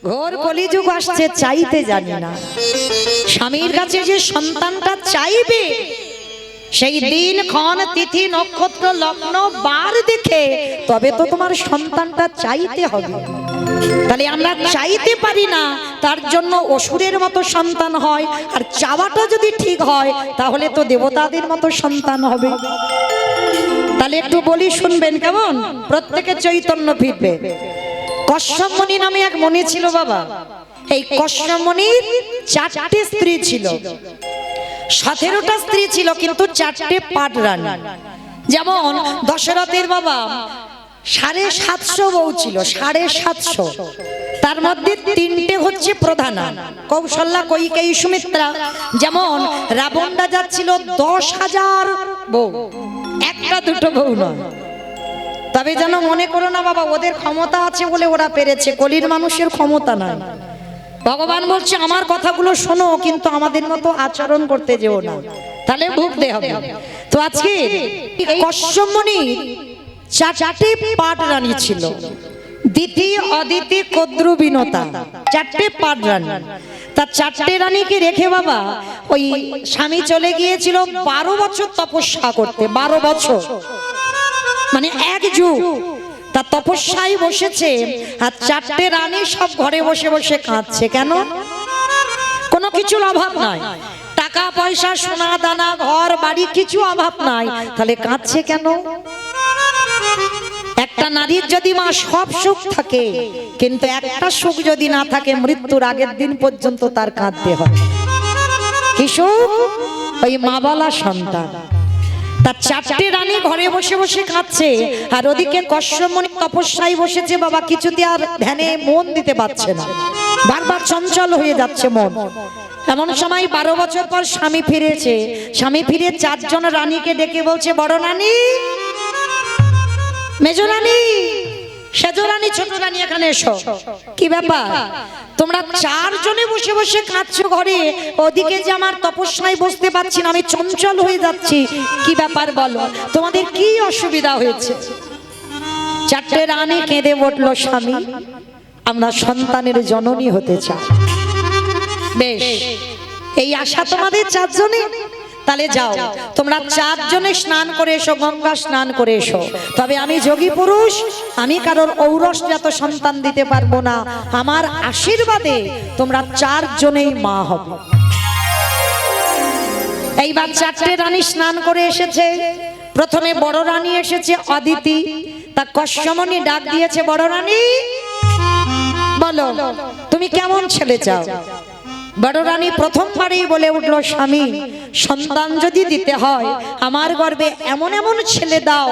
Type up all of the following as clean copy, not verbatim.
ঘোর কলিযুগ আসছে, চাইতে জানি না। স্বামীর কাছে যে সন্তানটা চাইবে, সেই দিন ক্ষণ তিথি নক্ষত্র লগ্ন বার দেখে তবে তো তোমার সন্তানটা চাইতে হবে। তাহলে আমরা চাইতে পারি না, তার জন্য অসুরের মতো সন্তান হয়। আর চাওয়াটা যদি ঠিক হয় তাহলে তো দেবতাদের মতো সন্তান হবে। তাহলে একটু বলি, শুনবেন কেমন? প্রত্যেকে চৈতন্য ফিরবে। কশ্যপ মুনি নামে এক মুনি ছিল বাবা। এই কশ্যপ মুনির 4টে স্ত্রী ছিল, 17টা স্ত্রী ছিল, কিন্তু 4টে পাট রানী। যেমন দশরথের বাবা 750 বউ ছিল, 750। তার মধ্যে 3টে হচ্ছে প্রধানা, কৌশল্যা, কৈকেয়ী, সুমিত্রা। যেমন রাবণ রাজা ছিল 10,000 বউ, একটা দুটো বউ নয়। তবে যেন মনে করো না বাবা ওদের ক্ষমতা আছে বলে ওরা পেরেছে, কলির মানুষের ক্ষমতা নাই। ভগবান বলছে আমার কথাগুলো শোনো, কিন্তু আমাদের মতো আচরণ করতে যেও না, তাহলে ভুগতে হবে। তো আজকে কশ্যপ মুনির 4টে পাট রানী ছিল, দিতি, অদিতি, কদ্রু, বিনতা, 4টে পাট রানী। তার 4টে রানীকে রেখে বাবা ওই স্বামী চলে গিয়েছিল 12 বছর তপস্যা করতে। 12 বছর মানে 1 যুগ। তা তপস্যায় বসেছে, আর 4টে রানী সব ঘরে বসে বসে কাঁদছে। কেন? কোনো কিছুর অভাব নাই, টাকা পয়সা, সোনা দানা, ঘর বাড়ি, কিছু অভাব নাই, তাহলে কাঁদছে কেন? একটা নারীর যদি মা সব সুখ থাকে, কিন্তু একটা সুখ যদি না থাকে, মৃত্যুর আগের দিন পর্যন্ত তার কাঁদতে হয়। কি সুখ? ওই মা বলা সন্তান। তার 4টে রানী ঘরে বসে বসে কাঁদছে, আর ওদিকে কশ্যপ মুনি তপস্যায় বসেছে বাবা। কিছুতে আর ধ্যানে মন দিতে পারছে না, বারবার চঞ্চল হয়ে যাচ্ছে মন। এমন সময় 12 বছর পর স্বামী ফিরেছে। স্বামী ফিরে 4 জন রানীকে ডেকে বলছে, বড় রানী, মেজ রানী, সেজ রানী, ছোট রানী, এখানে এসো। কি ব্যাপার? তোমরা 4 জনে বসে বসে কাঁদছো ঘরে, ওদিকে যে আমার তপস্যায় বসতে পারছি না, আমি চঞ্চল হয়ে যাচ্ছি। কি ব্যাপার বলো, তোমাদের কি অসুবিধা হয়েছে? 4টে রানী কেঁদে উঠলো, স্বামী আমরা সন্তানের জননী হতে চাই। বেশ, এই আশা তোমাদের 4 জনে? তাহলে যাও তোমরা 4 জনে স্নান করে এসো, গঙ্গা স্নান করে এসো। তবে আমি যোগী পুরুষ, আমি কারোর ঔরসজাত সন্তান দিতে পারবো না, আমার আশীর্বাদে তোমরা 4 জনেই মা হবে। এইবার 4টে রানী স্নান করে এসেছে। প্রথমে বড় রানী এসেছে, অদিতি। তা কশ্যপ মুনি ডাক দিয়েছে, বড় রানী বলো তুমি কেমন ছেলে চাও? বড় রানী প্রথমবারেই বলে উঠলো, স্বামী সন্তান যদি দিতে হয়, আমার গর্ভে এমন এমন ছেলে দাও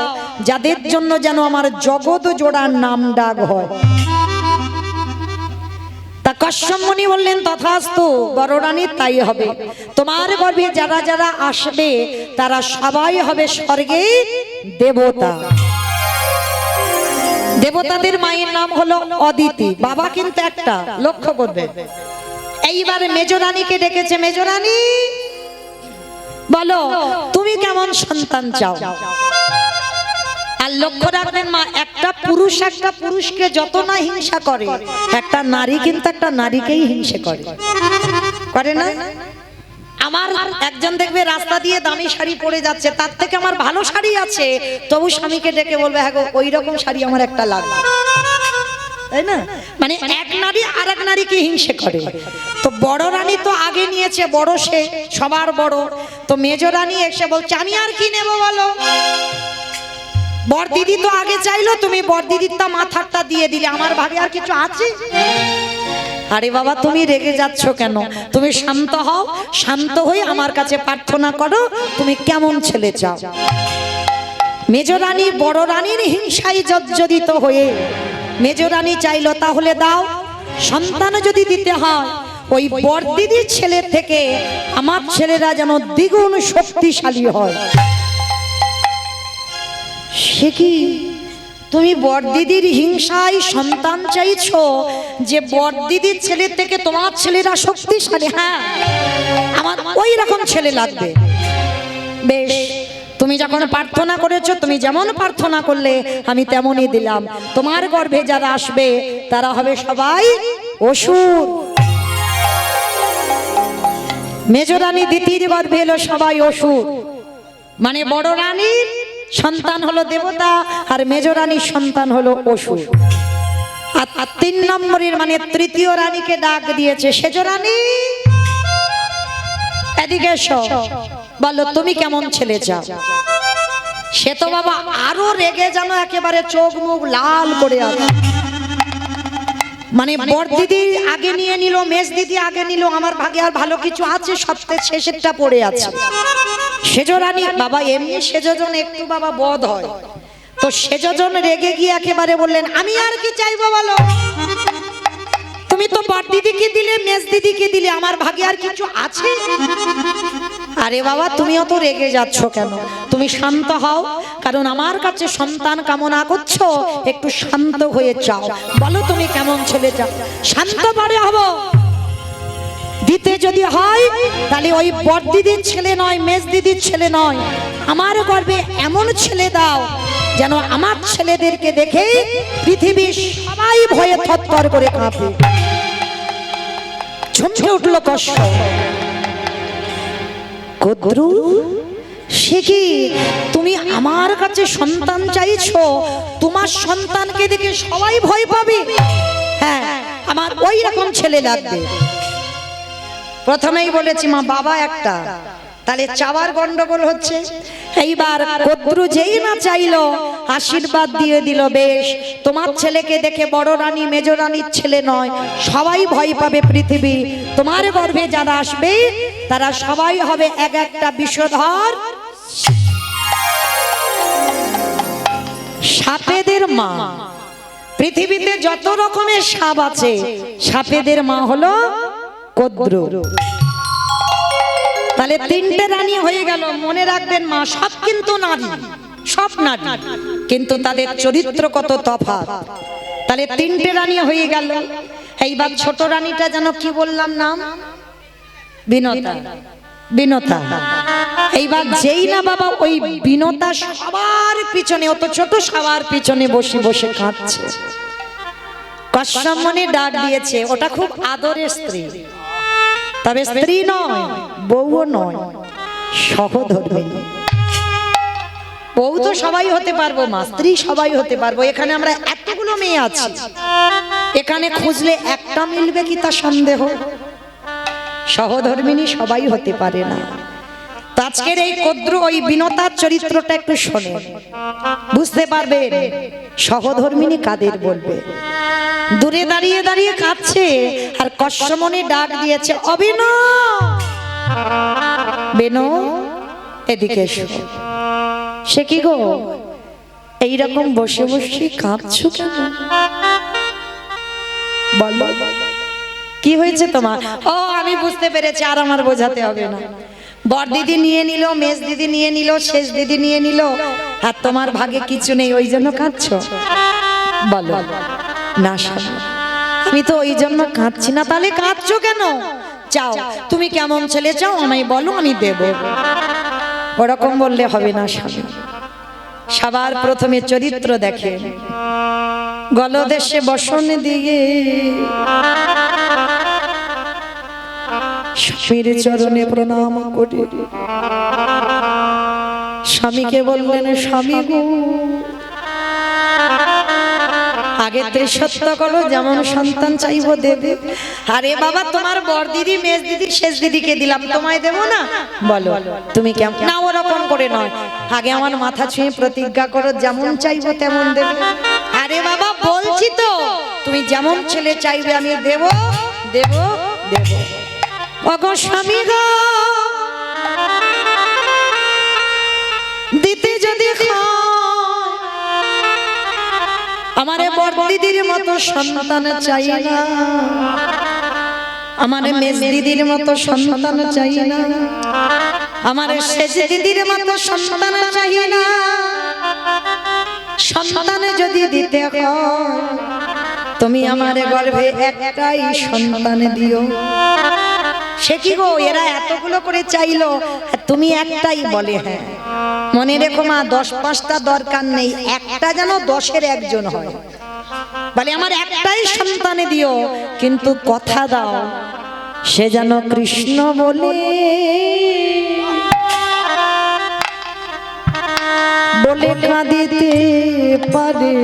যাদের জন্য যেন আমার জগৎ জোড়ার নাম ডাক হয়। তা কশ্যপ মুনি বললেন, তথাস্তু বড় রানী, তাই হবে। তোমার গর্ভে যারা যারা আসবে তারা সবাই হবে স্বর্গে দেবতা। দেবতাদের মায়ের নাম হলো অদিতি, বাবা কিন্তু একটা, লক্ষ্য করবে। এইবার মেজ রানীকে ডেকেছে, মেজ রানী বলো তুমি কেমন সন্তান চাও? আর লক্ষ্য রাখবেন মা, একটা পুরুষ একটা পুরুষকে যত না হিংসা করে, একটা নারী কিন্তু একটা নারীকেই হিংসা করে, করে না? আমার একজন দেখবে রাস্তা দিয়ে দামি শাড়ি পরে যাচ্ছে, তার থেকে আমার ভালো শাড়ি আছে, তবু স্বামীকে ডেকে বলবে, হ্যাঁ গো ওই রকম শাড়ি আমার একটা লাগবে, তাই না? মানে এক নারী আর এক নারীকে হিংসে করে। তো বড় রানী তো আগে নিয়েছে, বড় সে সবার বড়। তো মেজ রানী এসে বলছে, আমি আর কি নেব বলো? বড় দিদি তো আগে চাইলো, তুমি বড় দিদিরটা মাথারটা দিয়ে দিলে, আমার ভাগে আর কিছু আছে? আরে বাবা তুমি রেগে যাচ্ছ কেন? তুমি শান্ত হও, শান্ত হয়ে আমার কাছে প্রার্থনা করো, তুমি কেমন ছেলে চাও। মেজ রানী বড় রানীর হিংসায় জর্জরিত হয়ে মেজ রানী চাইলো, তাহলে দাও, সন্তান যদি দিতে হয় ওই বড় দিদির ছেলে থেকে আমার ছেলেরা যেন দ্বিগুণ শক্তিশালী হয়। সে কি, তুমি বড় দিদির হিংসায় সন্তান চাইছো, যে বড় দিদির ছেলে থেকে তোমার ছেলেরা শক্তিশালী? হ্যাঁ, আমার ওই রকম ছেলে লাগবে। বেশ, তুমি যখন প্রার্থনা করেছো, তুমি যেমন প্রার্থনা করলে আমি তেমনই দিলাম। তোমার গর্ভে যারা আসবে তারা হবে সবাই অসুর। মেজরানী দ্বিতীয় গর্ভে এলো সবাই অসুর, মানে বড় রানীর সন্তান হলো দেবতা আর মেজরানীর সন্তান হলো অসুর। আর 3 নম্বরের মানে তৃতীয় রানীকে ডাক দিয়েছে, সেজ রানী এদিকে এসো, বলো তুমি কেমন ছেলে চাও। সে তো বাবা আরো রেগে যেন একেবারে চোখ মুখ লাল করে আছে, মানে বড় দিদি আগে নিয়ে নিল, মেজ দিদি আগে নিল, আমার ভাগে আর ভালো কিছু আছে, সবচেয়ে শেষেরটা পড়ে আছে। সেজ রানী বাবা এমনি সেজজন একটু বাবা বধ হয়, তো সেজজন রেগে গিয়ে একেবারে বললেন আমি আর কি চাইবো বলো, তুমি তো বড় দিদিকে দিলে, মেজ দিদিকে দিলে, আমার ভাগে আর কিছু আছে। আরে বাবা তুমিও তো রেগে যাচ্ছ কেন, তুমি শান্ত হও, কারণ আমার কাছে সন্তান কামনা করছো, একটু শান্ত হয়ে যাও, বলো তুমি কেমন ছেলে চাও। শান্ত পরে হব, দিতে যদি হয় তাহলে ওই বড় দিদির ছেলে নয়, মেজ দিদির ছেলে নয়, আমার গর্ভে এমন ছেলে দাও যেন আমার ছেলেদেরকে দেখে পৃথিবীর সবাই ভয়ে থরথর করে কাঁপে। ঝমঝে উঠলো কষ্ট, কদ্রু সে কি তুমি আমার কাছে সন্তান চাইছো, তোমার সন্তানকে দেখে সবাই ভয় পাবে, হ্যাঁ আমার ওই রকম ছেলে লাগবে। প্রথমেই বলেছি মা বাবা একটা, তাহলে চাওয়ার গন্ডগোল হচ্ছে। এইবার কদ্রু যেই না চাইলো আশীর্বাদ দিয়ে দিল, বেশ তোমার ছেলেকে দেখে বড় রানী মেজ রানীর ছেলে নয়, সবাই ভয় পাবে পৃথিবী, তোমার গর্ভে যারা আসবে তারা সবাই হবে এক একটা বিষধর সাপেদের মা। পৃথিবীতে যত রকমের সাপ আছে সাপেদের মা হলো কদ্রু। তাহলে 3টে রানী হয়ে গেল, মনে রাখবেন মা সব কিন্তু নারী, সব নারী, কিন্তু তাদের চরিত্র কত তফাৎ। তাহলে 3টে রানী হয়ে গেল। এইবার ছোট রানীটা যেন কি বললাম নাম, বিনতা। বিনতা এইবার যেই না বাবা ওই বিনতা সবার পিছনে, অত ছোট সবার পিছনে বসে বসে কাঁদছে, কষ্টমনে ডাক দিয়েছে, ওটা খুব আদরের স্ত্রী, তবে স্ত্রী নয়, বউও নয়, সহধর্মিণী। বউ তো সবাই হতে পারবো মা, স্ত্রী সবাই হতে পারবো। এখানে আমরা এতগুলো মেয়ে আছি, এখানে খুঁজলে একটা মিলবে কি তা সন্দেহ। সহধর্মিণী সবাই হতে পারে না। তো আজকের এই কদ্রু ওই বিনতার চরিত্রটা একটু শোনে, বুঝতে পারবেন সহধর্মিণী কাদের বলবে। দূরে দাঁড়িয়ে দাঁড়িয়ে কাঁদছে আর কষ্টমনে ডাক দিয়েছে, অবিনো বেনো এদিকে এসো। সে কি গো এইরকম বসে বসে কাঁদছো কেন, বলো কি হয়েছে তোমার? ও আমি বুঝতে পেরেছি, আর আমার বোঝাতে হবে না। বড় দিদি নিয়ে নিল, মেজ দিদি নিয়ে নিল, শেষ দিদি নিয়ে নিল, আর তোমার ভাগে কিছু নেই, ওই জন্য কাঁদছো। বলো না আমি তো ওই জন্য কাঁদছি না। তাহলে কাঁদছো কেন? চাও তুমি কেমন ছেলে চাও আমায় বলো, আমি দেব। ওরকম বললে হবে না স্বামী। সবার প্রথমে চরিত্র দেখে, গলদেশে বসন দিয়ে স্বামীর চরণে প্রণাম করি, স্বামীকে বললেন, স্বামী গো আগে ত্রিসত্য করো, যেমন সন্তান চাইবো দেবে। আরে বাবা তোমার বড় দিদি মেজ দিদি শেষ দিদিকে দিলাম, তোমায় দেবো না? বলো তুমি কেমন? না ওরকম করে নয়, আগে আমার মাথা ছুঁয়ে প্রতিজ্ঞা করো, যেমন চাইবো তেমন দেবে। আরে বাবা বলছি তো, তুমি যেমন ছেলে চাইবে আমি দেব দেব দেব। ওগো স্বামী গো দিতে যদি আমারে বড় দিদির মতো সন্তান চাই না, আমারে মেজ দিদির মতো সন্তান চাই না, আমারে শেষ দিদির মতো সন্তান চাই না। সন্তান যদি দিতে হয় তুমি আমারে গর্ভে একটাই সন্তান দিও। সে কি গো, এরা এতগুলো করে চাইলো, তুমি একটাই? বলে হ্যাঁ। মনে রেখো মা, 10-5টা দরকার নেই, একটা যেন 10-এর একজন হয়। বলে আমার একটাই সন্তানে দিও, কিন্তু কথা দাও সে যেন কৃষ্ণ বলে বলে কাঁদিতে পারে।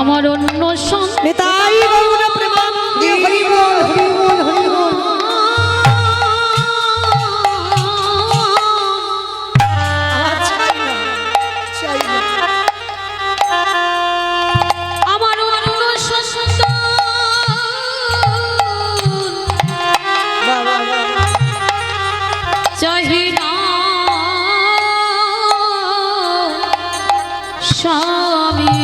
আমার অন্য সন্তান প্রেমানন্দে হরি বল, হরি বল, হরি বল। আমার অন্য সন্তান চাহি না স্বামী,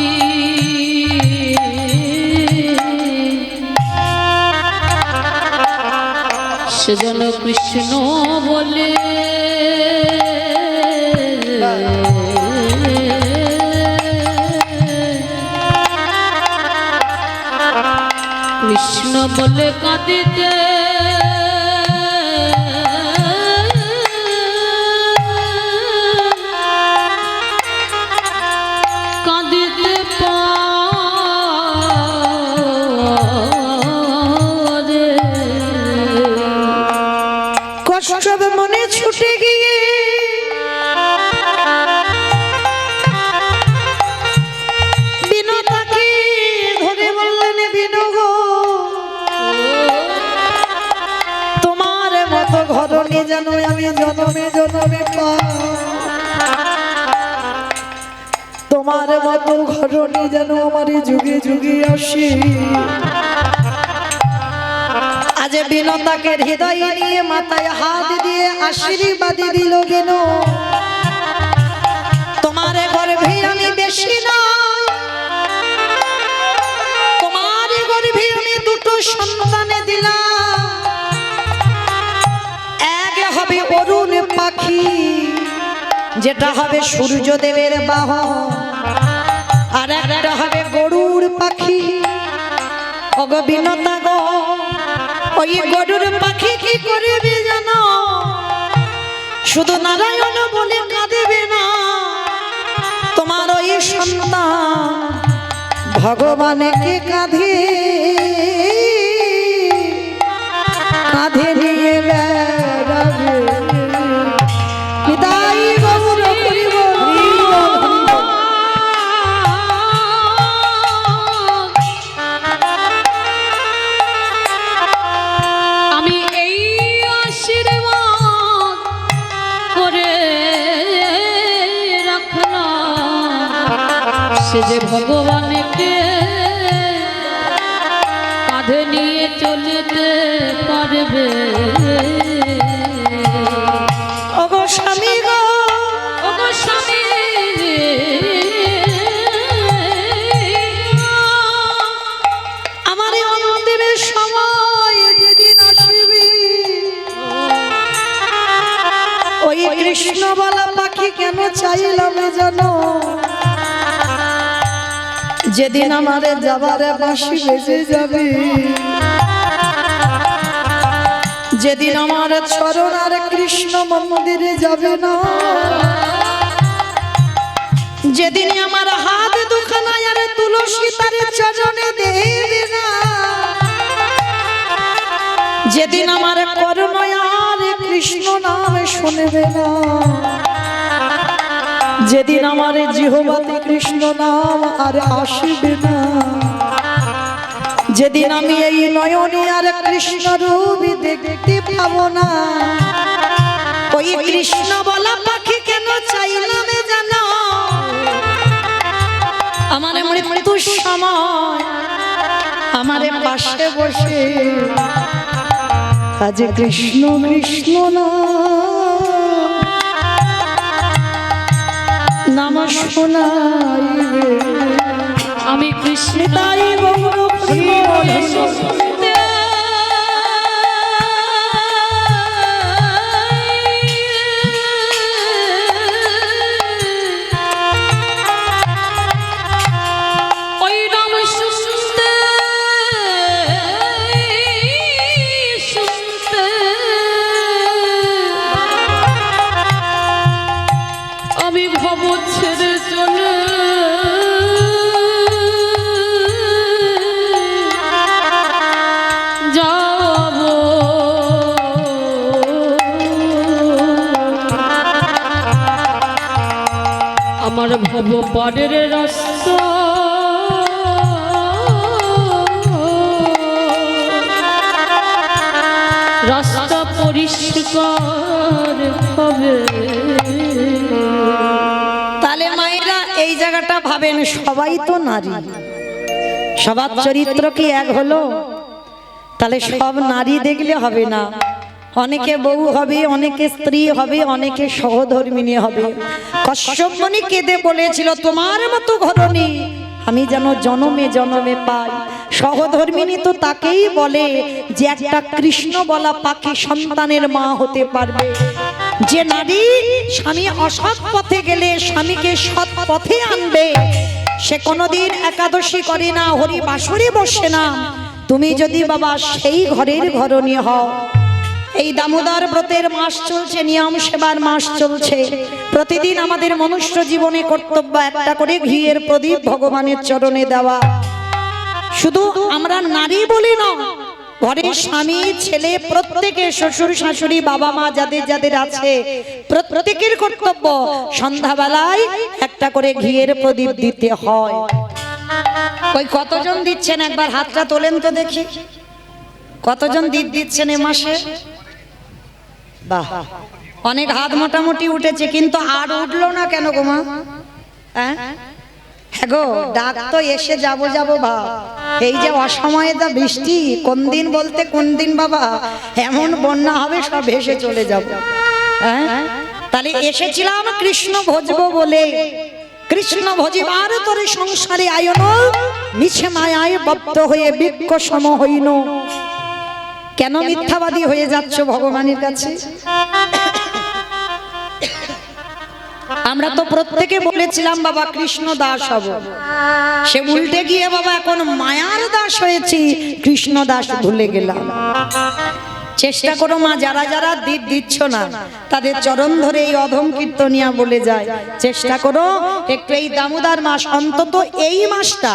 সেজন্য কৃষ্ণ বলে কৃষ্ণ বলে কাঁদিতে কাঁদিতে পারে। কষ্ট মনে ছুটে গিয়ে বিনোদাকে ধরে বললেন, বিনো গো, তোমার মতো ঘরণী যেন আমি জনমে জনমে পাই, তোমার মতো ঘরণী যেন আমার যুগে যুগে আসে। আজ বিনোদাকে হৃদয়ে নিয়ে মাথায় হাত দিয়ে আশীর্বাদ দিল, কেন তোমার গর্ভে আমি বেশি না, তোমার গর্ভে আমি দুটো সন্তানে দিলাম। এক হবে অরুণ পাখি, যেটা হবে সূর্যদেবের বাহন, আর একটা হবে গরুড় পাখি। ওগো বিনোদা গো, ওই গরুড় পাখি কি করবে জানো? শুধু নারায়ণ বলে কাঁদেবে না, তোমার ওই সন্তান ভগবানকে কাঁধে কাঁধে নিয়ে বেড়াবে। বিদায় গৌর হরি বল, হরি বল, হরি বল। আমি এই আশীর্বাদ করে রাখলাম, সে যে ভগবানকে কাঁধে নিয়ে চলতে পারবে। ওগো স্বামী গো, ওগো স্বামী, আমার অন্তিমের সময় যেদিন আসবে, ওই কৃষ্ণ বলা পাখি কেন চাইলাম জানো? যেদিন আমার যাবার বাঁশি বেজে যাবে, যেদিন আমার চরণ আর কৃষ্ণ মন্দিরে যাবে না, যেদিন আমার হাত দুখানা আর তুলসী তার চরণে দেবে না, যেদিন আমার কর্ণ আর কৃষ্ণ নাম শুনবে না, যেদিন আমার জিহ্বাতে কৃষ্ণ নাম আর আসবে না, যেদিন আমি এই নয়নে আর কৃষ্ণ রূপ দেখতে পাবো না, ওই কৃষ্ণ বলা পাখি কেন চাইলাম জানো? আমার মৃত্যুর সময় আমার পাশে বসে আজ কৃষ্ণ কৃষ্ণ নাম শোনাইবে। আমি কৃষ্ণ তাই গৌর হরি বল, হরি বল। ওই রাম সুন্দর ভব পরের রাস্তা রাস্তা পরিষ্কার হবে। তাহলে মায়েরা এই জায়গাটা ভাবেন, সবাই তো নারী, সবার চরিত্র কি এক হলো? তাহলে সব নারী দেখলে হবে না, অনেকে বউ হবে, অনেকে স্ত্রী হবে, অনেকে সহধর্মিনী হবে। কশ্যপ মুনি কেঁদে বলেছিল, তোমার মতো ঘরণী আমি যেন জনমে জনমে পাই। সহধর্মিনী তো তাকেই বলে যে একটা কৃষ্ণ বলা পাখি সন্তানের মা হতে পারবে। যে নারী স্বামী অসৎ পথে গেলে স্বামীকে সৎ পথে আনবে, সে কোনোদিন একাদশী করে না, হরি বাসরে বসে না। তুমি যদি বাবা সেই ঘরের ঘরণী হও, এই দামোদর ব্রতের মাস চলছে, নিয়ম সেবার মাস চলছে, প্রতিদিন আমাদের মনুষ্য জীবনে কর্তব্য একটা করে ঘিয়ের প্রদীপ ভগবানের চরণে দেওয়া। শুধু আমরা নারী বলি না, ঘরের স্বামী ছেলে প্রত্যেকে, শ্বশুর শাশুড়ি বাবা মা যাদের যাদের আছে, প্রত্যেকের কর্তব্য সন্ধ্যাবেলায় একটা করে ঘিয়ের প্রদীপ দিতে হয়। ওই কতজন দিচ্ছেন একবার হাতটা তোলেন তো দেখি, কতজন দিচ্ছেন এ মাসে? বাহ, অনেক হাত মোটামুটি উঠেছে, কিন্তু আর উঠলো না কেন গো মা? হ্যাঁ গো, ডাক তো এসে যাব যাব ভাব, এই যে অসময়ে যা বৃষ্টি, কোন দিন বলতে কোন দিন বাবা এমন বন্যা হবে সব ভেসে চলে যাব। হ্যাঁ, তাহলে এসেছিলাম কৃষ্ণ ভজবো বলে, কৃষ্ণ ভজিবার তোরে সংসারে আয়ন, মিছে মায়ায় বদ্ধ হয়ে বৃক্ষ সম হইন। কেন মিথ্যাবাদী হয়ে যাচ্ছ ভগবানের কাছে? আমরা তো প্রত্যেকে বলেছিলাম বাবা কৃষ্ণ দাস হব, সে উল্টে গিয়ে বাবা এখন মায়ার দাস হয়েছি, কৃষ্ণ দাস ভুলে গেলাম। চেষ্টা করো মা, যারা যারা দিচ্ছ না তাদের চরণ ধরে এই অধম কীর্তনিয়া বলে যায়, চেষ্টা করো একটু এই দামোদর মাস, অন্তত এই মাসটা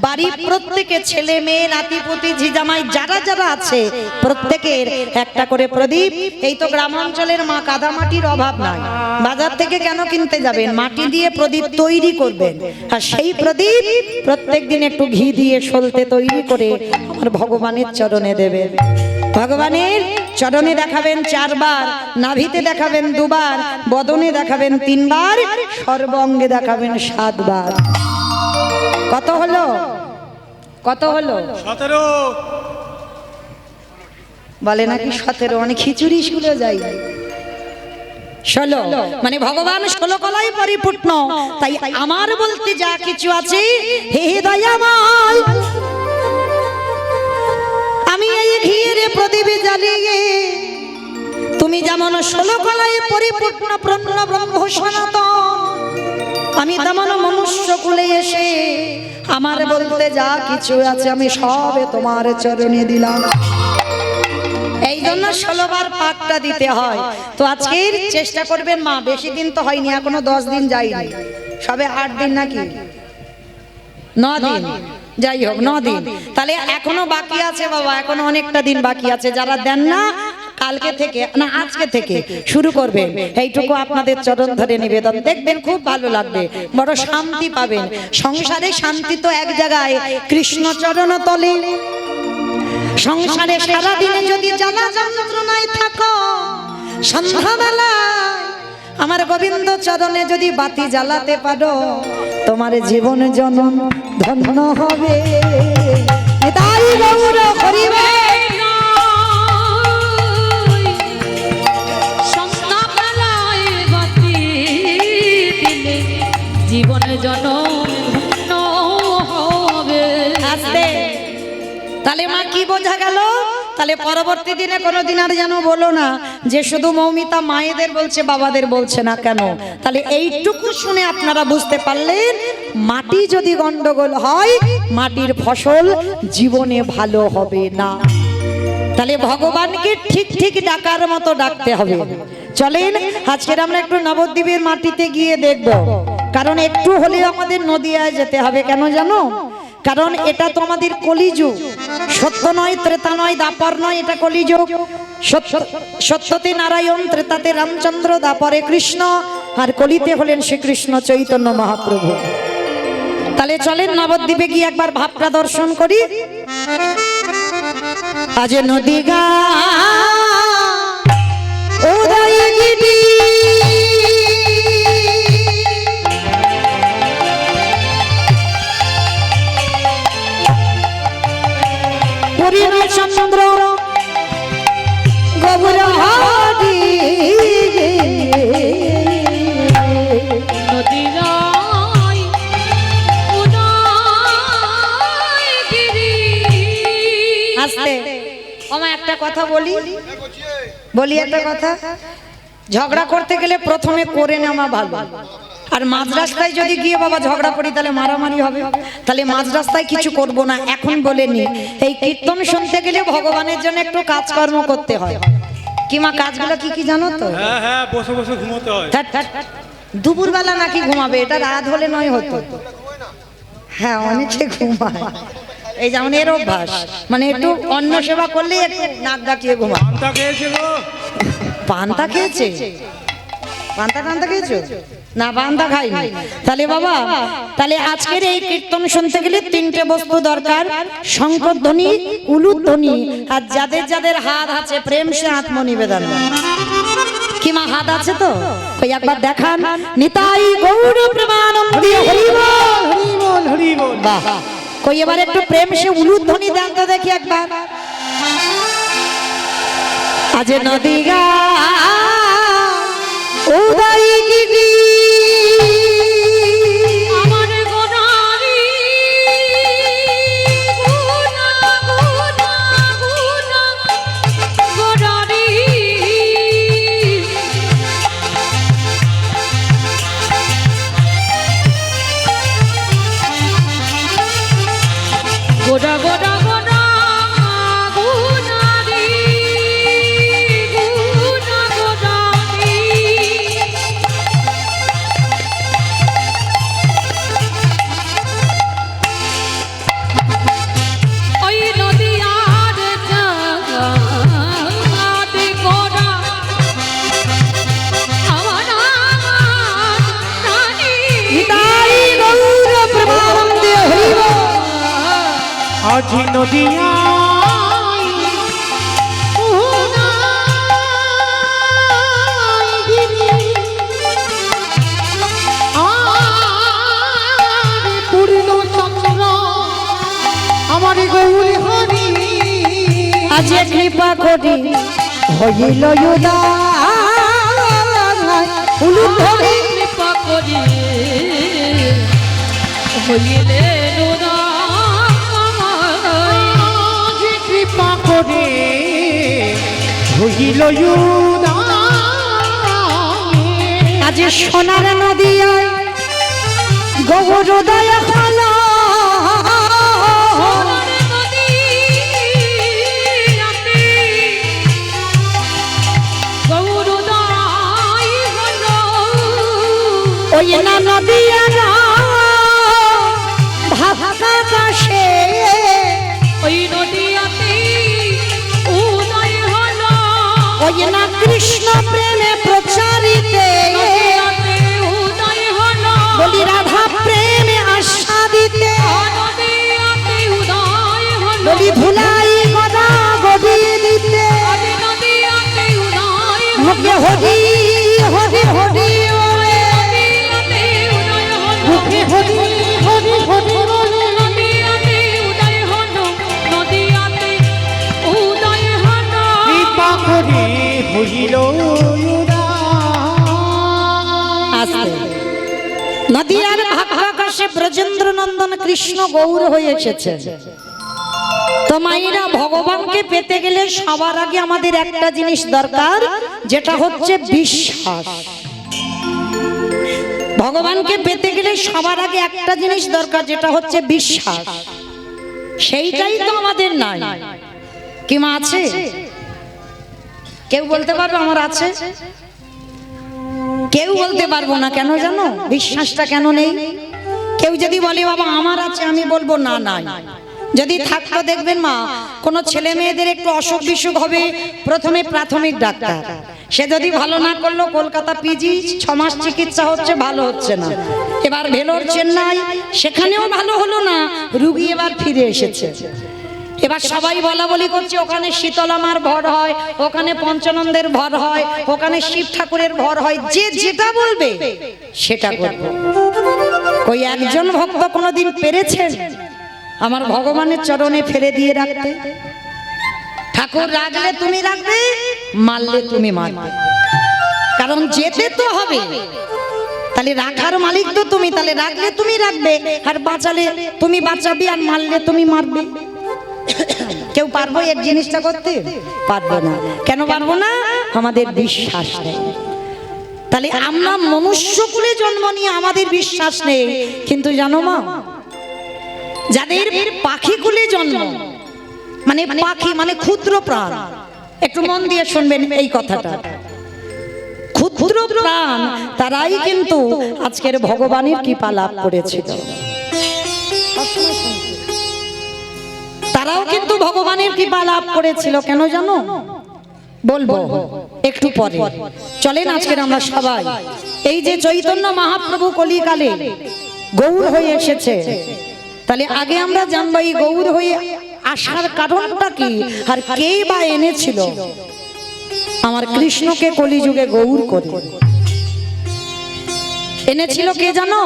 বাড়ির প্রত্যেকে, ছেলে মেয়ে নাতিপুতি ঝিজামাই যারা যারা আছে প্রত্যেকের একটা করে প্রদীপ। এই তো গ্রামাঞ্চলের মা কাদামাটির অভাব নাই, বাজার থেকে কেন কিনতে যাবেন, মাটি দিয়ে প্রদীপ তৈরি করবেন, আর সেই প্রদীপ প্রত্যেক দিন একটু ঘি দিয়ে সলতে তৈরি করে আমার ভগবানের চরণে দেবেন। ভগবানের চরণে দেখাবেন 4 বার, নাভিতে দেখাবেন 2 বার, বদনে দেখাবেন 3 বার, সর্বাঙ্গে দেখাবেন 7 বার। কত হলো? কত হলো? 17 বলে নাকি 17, অনেক খিচুড়ি স্কুলে যাই। 16 মানে ভগবান 16 কলায় পরিপূর্ণ। তাই আমার বলতে যা কিছু আছে, হে দয়াময়, আমি এই ঘিয়ের প্রদীপ জ্বালিয়ে, তুমি যেমন 16 কলায় পরিপূর্ণ ব্রহ্ম ব্রহ্ম সনাতন, আমি তেমন মনুষ্য কুলে এসে আমার বলতে যা কিছু আছে আমি সবে তোমার চরণে দিলাম। এই জন্য 16 বার পাকটা দিতে হয়। তো আজকের চেষ্টা করবেন মা, বেশি দিন তো হয়নি, এখনো 10 দিন যায়নি, সবে 8 দিন নাকি 9 দিন, যাই হোক 9 দিন। তাহলে এখনো বাকি আছে বাবা, এখনো অনেকটা দিন বাকি আছে। যারা দেন না কালকে থেকে না আজকে থেকে শুরু করবেন, এইটুকু আপনাদের চরণ ধরে নিবেদন, দেখবেন খুব ভালো লাগবে, বড় শান্তি পাবেন। সংসারে শান্তি তো এক জায়গায়, কৃষ্ণ চরণ তলে। সংসারে সারাদিনে যদি জ্বালা যন্ত্রণায় থাকো, সন্ধ্যাবেলায় আমার গোবিন্দ চরণে যদি বাতি জ্বালাতে পারো, তোমার জীবন জনম ধন্য হবে। তাই গৌর হরিবে সন্ধ্যাবেলায় বাতি দিলে জীবন জনম হবে। আসতে। তাহলে মা কি বোঝা গেল? তাহলে পরবর্তী দিনে কোনোদিন আর যেন বলো না যে শুধু মৌমিতা মায়েদের বলছে বাবাদের বলছে না কেন। তাহলে এইটুকু শুনে আপনারা বুঝতে পারলেন, মাটি যদি গন্ডগোল হয় মাটির ফসল জীবনে ভালো হবে না। তাহলে ভগবানকে ঠিক ঠিক ডাকার মতো ডাকতে হবে। চলেন আজকের আমরা একটু নবদ্বীপের মাটিতে গিয়ে দেখব, কারণ একটু হলেও আমাদের নদিয়ায় যেতে হবে। কেন জানো? কারণ এটা তো আমাদের কলিযুগ, সত্য নয়, ত্রেতা নয়, দাপর নয়, এটা কলিযুগ। সত্যতে নারায়ণ, ত্রেতাতে রামচন্দ্র, দাপরে কৃষ্ণ, আর কলিতে হলেন শ্রীকৃষ্ণ চৈতন্য মহাপ্রভু। তাহলে চলেন নবদ্বীপে গিয়ে একবার ভাবটা দর্শন করি। আজ নদীগা উদয়গিরি চন্দ্র গৌরহারি নদীরাই উদয়গিরি। আস্তে আমার একটা কথা বলি একটা কথা, ঝগড়া করতে গেলে প্রথমে করে নেওয়া ভালো। আর মাঝ রাস্তায় যদি গিয়ে বাবা ঝগড়া করি তাহলে মারামারি হবে। তাহলে মাঝ রাস্তায় কিছু করব না, এখন বলে নি। এই কীর্তন শুনতে গেলে ভগবানের জন্য একটু কাজকর্ম করতে হয়। কি মা কাজগুলো কি কি জানো তো? হ্যাঁ হ্যাঁ, বসে বসে ঘুমোতে হয়। দুপুরবেলা নাকি ঘুমাবে, এটা রাত হলে নয় হতো। হ্যাঁ অনেকে ঘুমায়, এই যেমন এর অভ্যাস, মানে একটু অন্ন সেবা করলে একটু নাক ডাকিয়ে ঘুমায়। পান্তা খেয়েছে গো? পান্তা খেয়েছে? পান্তা খেয়েছো না? পান্তা খাইনি। তাহলে বাবা, তাহলে আজকের এই কীর্তন শুনতে গেলে তিনটে বস্তু দরকার: শঙ্করধ্বনি, উলুধ্বনি, আর যাদের যাদের হাত আছে প্রেম সে আত্মনিবেদন। কি মা হাত আছে তো? ওই একবার দেখান। নিতাই গৌর প্রেমানন্দে হরি বল হরি বল হরি বল। বাহ, কই এবার একটু প্রেম সে উলুধ্বনি দেন তো দেখি একবার। আজ নদীগা উদয়গিরি আমার গোনারি গুনা গুনা গুনা গোনারি। গোনা গোনা গোনা গুনারি গুনা গোনারি। ওই নদীয়ার জাগাতে গোনা আমার রানী। নিতাই গৌর প্রেমানন্দে হরি বল। আজি নদিয়ায় উদয়গিরি আর পূর্ণ চন্দ্র আমার গৌরী হরি। আজ কৃপা করি হইল উদয় উলুধ্বনি। কৃপা করি হইলে আজি কৃপা করে হইল উদয়। আজ সোনার নদীয়ায় গৌর উদয় হল। ওই না নদীয়া ভাষা কাশে ওই নদীয়াতে উদয় হলো। ওই না কৃষ্ণ প্রেমে প্রচারিতে নদীয়াতে উদয় হলো। বলি রাধা প্রেমে আস্বাদিতে নদীয়াতে উদয় হলো। বলি ভুলাই গদা গদি দিতে নদীয়াতে উদয় হলো। মুখে হরি হরি হরি ওরে নদীয়াতে উদয় হলো। মুখে হরি হরি হরি ওরে নদীয়াতে উদয় হলো। নদীয়াতে উদয় হলো। কৃপা করে হইল আস্তে নদীয়ার ভাগাকাশে ব্রজেন্দ্র নন্দন কৃষ্ণ গৌর হয়ে এসেছে। তো মায়েরা, ভগবানকে পেতে গেলে সবার আগে আমাদের একটা জিনিস দরকার, যেটা হচ্ছে বিশ্বাস। ভগবানকে পেতে গেলে সবার আগে একটা জিনিস দরকার, যেটা হচ্ছে বিশ্বাস। সেইটাই তো আমাদের নাই। কি মা আছে? কেউ বলতে পারবে আমার আছে? কেউ বলতে পারবো না। কেন জানো? বিশ্বাসটা কেন নেই? কেউ যদি বলে বাবা আমার আছে, আমি বলবো না নাই। যদি থাকতো দেখবেন মা, কোনো ছেলে মেয়েদের একটু অসুখ বিসুখ হবে, প্রথমে প্রাথমিক ডাক্তার, সে যদি ভালো না করলো কলকাতা পিজি, 6 মাস চিকিৎসা হচ্ছে, ভালো হচ্ছে না, এবার ভেলোর চেন্নাই, সেখানেও ভালো হলো না, রুগী এবার ফিরে এসেছে। এবার সবাই বলা বলি করছে ওখানে শীতলামার ভর হয়, ওখানে পঞ্চানন্দের ভর হয়, ওখানে শিব ঠাকুরের ভর হয়, যে যেটা বলবে সেটা করবে। কই একজন ভক্ত কোনোদিন পেরেছেন আমার ভগবানের চরণে ফেলে দিয়ে রাখতে? ঠাকুর রাখলে তুমি রাখবে, মারলে তুমি মারবে, কারণ যেতে তো হবে। তাহলে রাখার মালিক তো তুমি, তাহলে রাখলে তুমি রাখবে, আর বাঁচালে তুমি বাঁচাবে, আর মারলে তুমি মারবে। কেউ পারবো এর জিনিসটা করতে? পারবো না। কেন পারবো না? আমাদের বিশ্বাস নেই। তাহলে আমরা মনুষ্যকুলে জন্ম নিয়ে আমাদের বিশ্বাস নেই, কিন্তু জানো মা, যাদের পাখি কুলে জন্ম, মানে পাখি মানে ক্ষুদ্র প্রাণ, একটু মন দিয়ে শুনবেন এই কথাটা, ক্ষুদ্র প্রাণ তারাই কিন্তু আজকের ভগবানের কৃপা লাভ করেছিল। তারাও কিন্তু ভগবানের কৃপা লাভ করেছিল। কেন জানো? বলবো একটু পরে। চলেন আজকের আমরা সবাই এই যে চৈতন্য মহাপ্রভু কলিকালে গৌর হয়ে এসেছে, তাহলে আগে আমরা জানবো এই গৌর হয়ে আসার কারণটা কি, আর কে বা এনেছিল আমার কৃষ্ণকে কলিযুগে গৌর করে? এনেছিল কে জানো?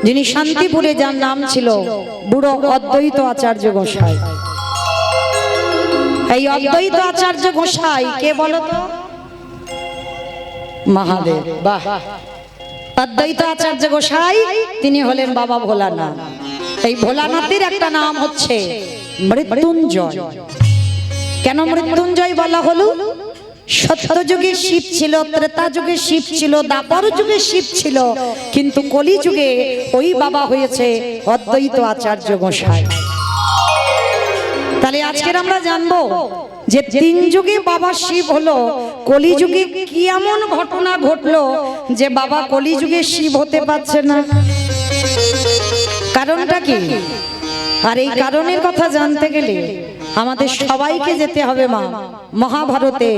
যিনি শান্তিপুরে, যার নাম ছিল বুড়ো অদ্বৈত আচার্য গোসাই। এই অদ্বৈত আচার্য গোসাই কে বলো তো? মহাদেব। বাহ! অদ্বৈত আচার্য গোসাই তিনি হলেন বাবা ভোলানাথ। এই ভোলানাথের একটা নাম হচ্ছে মৃত্যুঞ্জয়। কেন মৃত্যুঞ্জয় বলা হলো? সত্য যুগে শিব ছিল, ত্রেতা যুগে শিব ছিল, দ্বাপর যুগে শিব ছিল, কিন্তু কলি যুগে ওই বাবা হয়েছে অদ্বৈত আচার্য গোসাই। তাহলে আজকের আমরা জানবো যে 3 যুগে বাবা শিব হলো, কলি যুগে কি এমন ঘটনা ঘটলো যে বাবা কলি যুগে শিব হতে পারছে না? কারণটা কি? আর এই কারণের কথা জানতে গেলে আমাদের সবাইকে যেতে হবে মা মহাভারতে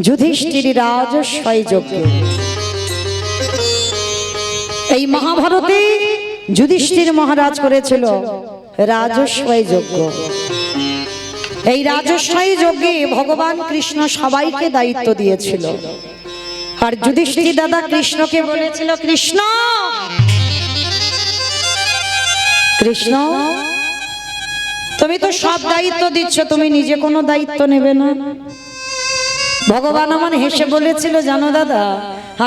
যুধিষ্ঠির রাজস্বয় যজ্ঞে। এই মহাভারতে যুধিষ্ঠির মহারাজ করেছিল রাজস্বয় যজ্ঞ। এই রাজস্বয় যজ্ঞে ভগবান কৃষ্ণ সবাইকে দায়িত্ব দিয়েছিল, আর যুধিষ্ঠির দাদা কৃষ্ণকে বলেছিল, কৃষ্ণ কৃষ্ণ তুমি তো সব দায়িত্ব দিচ্ছ, তুমি নিজে কোনো দায়িত্ব নেবে না? ভগবান আমার হেসে বলেছিল, জানো দাদা,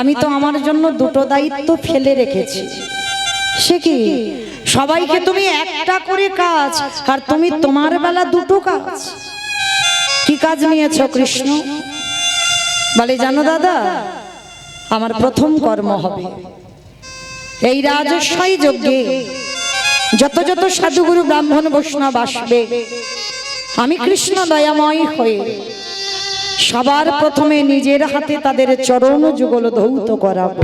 আমি তো আমার জন্য 2টো দায়িত্ব ফেলে রেখেছি। সে কি? সবাইকে তুমি একটা করে কাজ, আর তুমি তোমার বেলা 2টো কাজ। কি কাজ নিয়েছো কৃষ্ণ? বলে, জানো দাদা, আমার প্রথম কর্ম হবে এই রাজস্বয় যজ্ঞে যত যত সাধুগুরু ব্রাহ্মণ বৈষ্ণব আসবে, আমি কৃষ্ণ দয়াময় হয়ে সবার প্রথমে নিজের হাতে তাদের চরণ যুগল ধৌত করাবো।